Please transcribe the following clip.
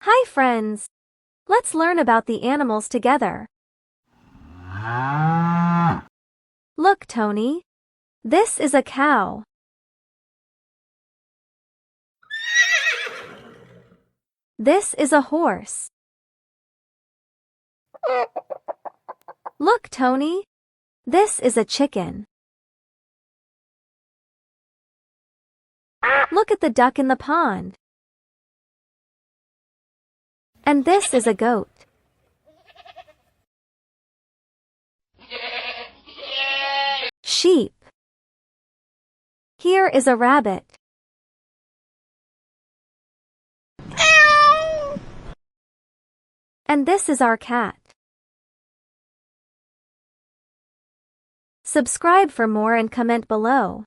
Hi friends! Let's learn about the animals together. Look, Tony. This is a cow. This is a horse. Look, Tony. This is a chicken. Look at the duck in the pond. And this is a goat. Sheep. Here is a rabbit. And this is our cat. Subscribe for more and comment below.